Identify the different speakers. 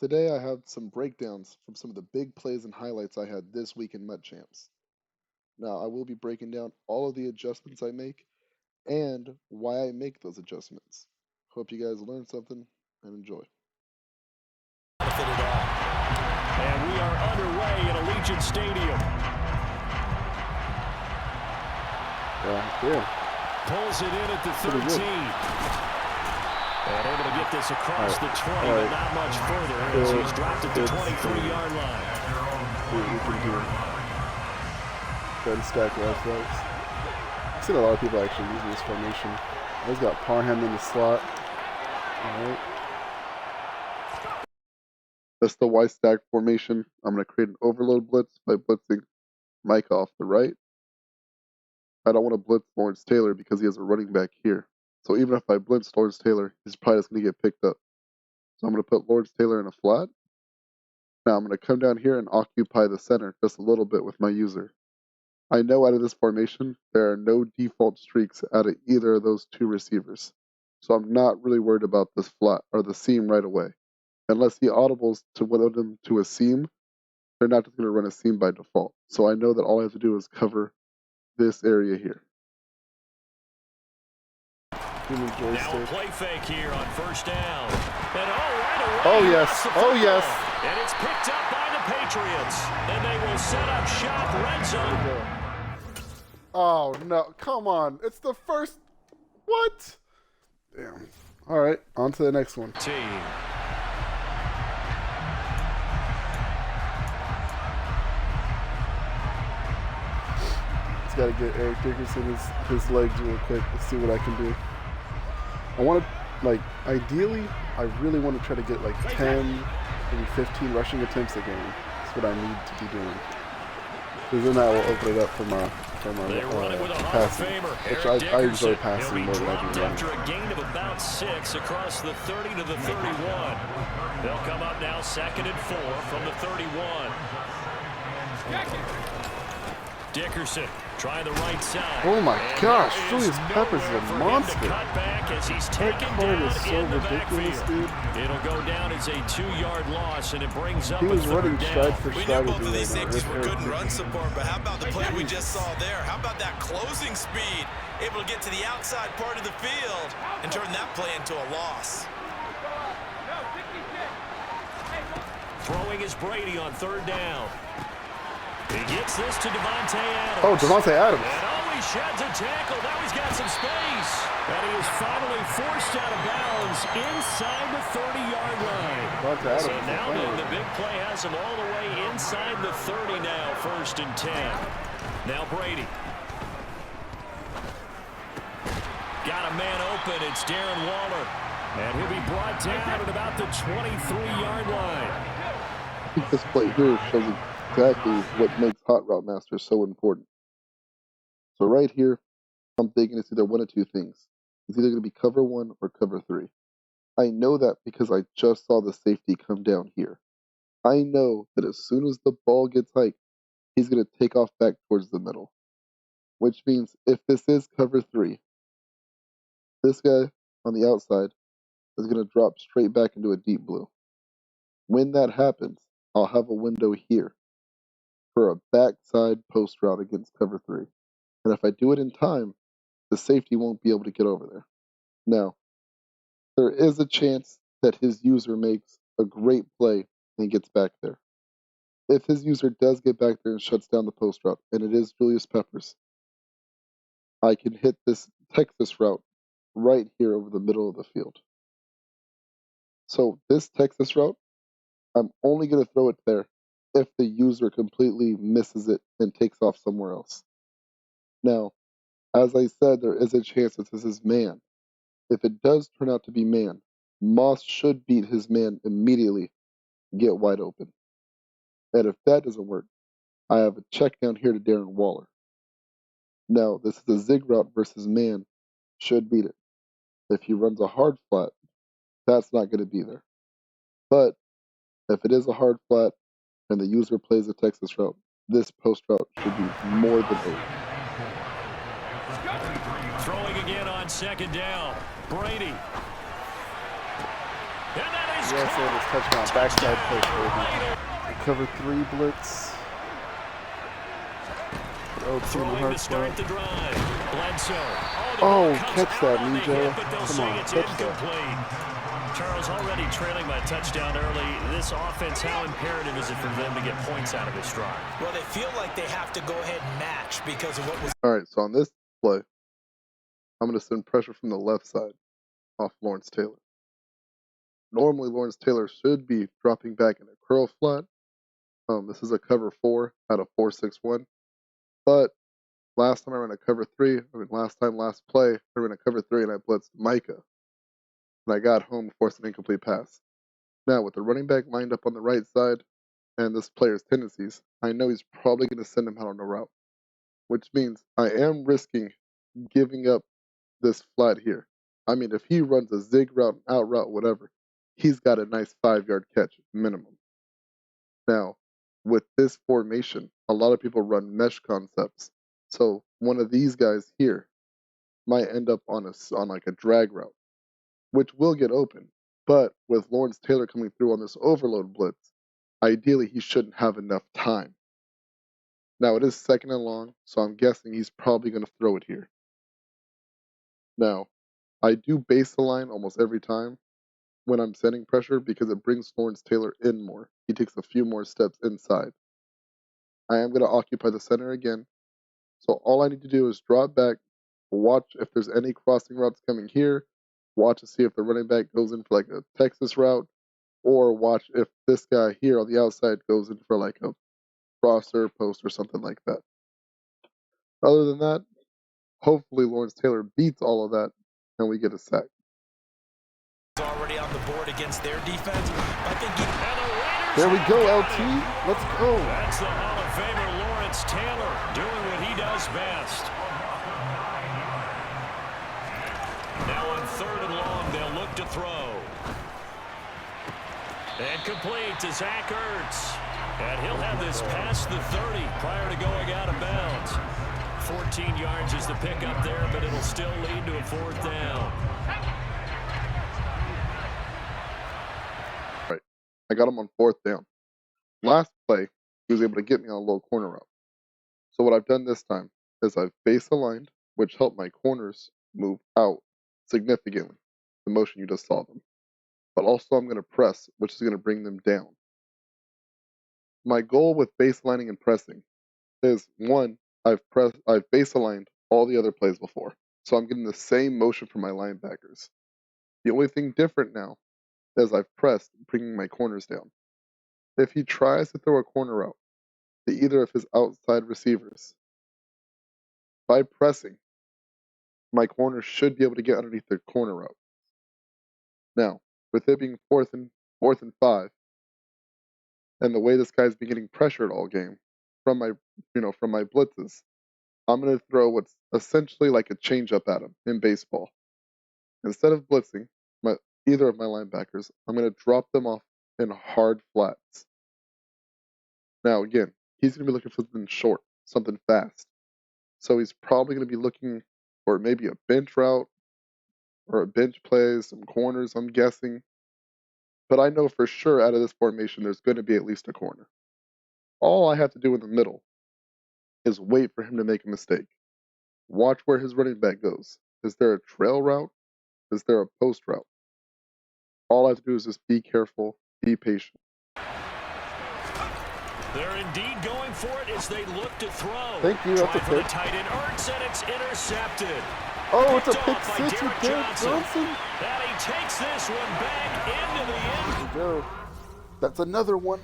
Speaker 1: Today I have some breakdowns from some of the big plays and highlights I had this week in MUT Champs. Now I will be breaking down all of the adjustments I make and why I make those adjustments. Hope you guys learned something and enjoy.
Speaker 2: And we are underway at Allegiant Stadium. Pulls it in at the 13. And able to get this across the 20, but not much further as he's dropped at the 23-yard line.
Speaker 3: We can do gun stack left legs. I've seen a lot of people actually using this formation. He's got Parham in the slot. Alright.
Speaker 1: That's the Y stack formation. I'm going to create an overload blitz by blitzing Micah off the right. I don't want to blitz Lawrence Taylor because he has a running back here. So even if I blitz Lawrence Taylor, he's probably just going to get picked up. So I'm going to put Lawrence Taylor in a flat. Now I'm going to come down here and occupy the center just a little bit with my user. I know out of this formation, there are no default streaks out of either of those two receivers. So I'm not really worried about this flat or the seam right away. Unless he audibles to one of them to a seam, they're not just going to run a seam by default. So I know that all I have to do is cover this area here.
Speaker 2: Now play fake here on first down. And right away,
Speaker 3: oh yes, oh yes.
Speaker 2: And it's picked up by the Patriots. And they will set up shop red zone.
Speaker 3: Oh no, come on. It's the first. What? Damn. All right, on to the next one. Just got to get Eric Dickerson his legs real quick. Let's see what I can do. I want to, like, ideally, I really want to try to get like 10, maybe 15 rushing attempts a game. That's what I need to be doing. Because then that will open it up for my passing, which I enjoy passing more than I do running.
Speaker 2: After a gain of about 6 across the 30 to the 31. They'll come up now 2nd and 4 from the 31. Dickerson trying the right side.
Speaker 3: Oh my gosh, Julius Peppers is a monster.
Speaker 2: That
Speaker 3: card is so ridiculous, dude.
Speaker 2: It'll go down as a 2-yard loss, and it brings up
Speaker 3: he was running stride for
Speaker 4: stride. We know both of these safeties were good in run support, but how about the play we just saw there? How about that closing speed? Able to get to the outside part of the field and turn that play into a loss.
Speaker 2: Throwing is Brady on 3rd down. He gets this to Devontae Adams.
Speaker 3: Oh, Devontae Adams.
Speaker 2: And he sheds a tackle. Now he's got some space. And he is finally forced out of bounds inside the 30-yard line. So now the big play has him all the way inside the 30 now, 1st and 10. Now Brady. Got a man open. It's Darren Waller. And he'll be brought down at about the 23-yard line.
Speaker 1: I think this play here shows exactly what makes Hot Route Master so important. So right here, I'm thinking it's either one of two things. It's either going to be cover 1 or cover 3. I know that because I just saw the safety come down here. I know that as soon as the ball gets hiked, he's going to take off back towards the middle. Which means if this is cover 3, this guy on the outside is going to drop straight back into a deep blue. When that happens, I'll have a window here for a backside post route against cover 3. And if I do it in time, the safety won't be able to get over there. Now, there is a chance that his user makes a great play and gets back there. If his user does get back there and shuts down the post route, and it is Julius Peppers, I can hit this Texas route right here over the middle of the field. So this Texas route, I'm only going to throw it there if the user completely misses it and takes off somewhere else. Now, as I said, there is a chance that this is man. If it does turn out to be man, Moss should beat his man immediately and get wide open. And if that doesn't work, I have a check down here to Darren Waller. Now, this is a zig route versus man, should beat it. If he runs a hard flat, that's not going to be there. But if it is a hard flat and the user plays a Texas route, this post route should be more than 8.
Speaker 2: Throwing again on 2nd down. Brady. And that
Speaker 3: Yes, and it's touchdown. Backside push, baby. Cover 3 blitz.
Speaker 2: Throwing to start the drive. Bledsoe.
Speaker 3: Oh, catch that, Ninja. Come on, catch that.
Speaker 2: Charles already trailing by a touchdown early. This offense, how imperative is it for them to get points out of this drive?
Speaker 4: Well, they feel like they have to go ahead and match because of what was.
Speaker 1: All right, so on this play, I'm going to send pressure from the left side off Lawrence Taylor. Normally, Lawrence Taylor should be dropping back in a curl flat. This is a cover 4 out of 4-6-1. But last time I ran a cover 3, last play, I ran a cover 3 and I blitzed Micah. And I got home, forced an incomplete pass. Now, with the running back lined up on the right side and this player's tendencies, I know he's probably going to send him out on a route, which means I am risking giving up this flat here. I mean, if he runs a zig route, out route, whatever, he's got a nice 5-yard catch minimum. Now, with this formation, a lot of people run mesh concepts. So one of these guys here might end up on like a drag route, which will get open. But with Lawrence Taylor coming through on this overload blitz, ideally he shouldn't have enough time. Now it is 2nd and long, so I'm guessing he's probably going to throw it here. Now, I do base the line almost every time when I'm sending pressure because it brings Lawrence Taylor in more. He takes a few more steps inside. I am going to occupy the center again. So all I need to do is drop back, watch if there's any crossing routes coming here, watch to see if the running back goes in for like a Texas route, or watch if this guy here on the outside goes in for like a crosser, post, or something like that. Other than that, hopefully Lawrence Taylor beats all of that and we get a sack.
Speaker 4: Already on the board against their defense. I think
Speaker 3: there we go, LT. Let's go.
Speaker 2: That's the Hall of Famer Lawrence Taylor doing what he does best. Now on 3rd and long, they'll look to throw. And complete to Zach Ertz. And he'll have this past the 30 prior to going out of bounds. 14 yards is the pickup there, but it'll still lead to a 4th down.
Speaker 1: Right. I got him on 4th down. Last play, he was able to get me on a low corner route. So what I've done this time is I've base aligned, which helped my corners move out significantly, the motion you just saw them. But also I'm going to press, which is going to bring them down. My goal with base aligning and pressing is, one, I've base aligned all the other plays before. So I'm getting the same motion from my linebackers. The only thing different now is I've pressed, bringing my corners down. If he tries to throw a corner route to either of his outside receivers, by pressing, my corners should be able to get underneath the corner route. Now, with it being 4th and 5, and the way this guy's been getting pressured all game from my blitzes, I'm going to throw what's essentially like a change-up at him in baseball. Instead of blitzing either of my linebackers, I'm going to drop them off in hard flats. Now, again, he's going to be looking for something short, something fast. So he's probably going to be looking for maybe a bench route or a bench play, some corners, I'm guessing. But I know for sure out of this formation, there's going to be at least a corner. All I have to do in the middle is wait for him to make a mistake. Watch where his running back goes. Is there a trail route? Is there a post route? All I have to do is just be careful, be patient.
Speaker 2: They're indeed going for it as they look to throw.
Speaker 3: Thank you. That's a pick.
Speaker 2: Tight end Ertz, and it's intercepted.
Speaker 3: Oh, it's a pick 6 with Derek Johnson.
Speaker 2: And he takes this one back into the end.
Speaker 3: There we go. That's another one.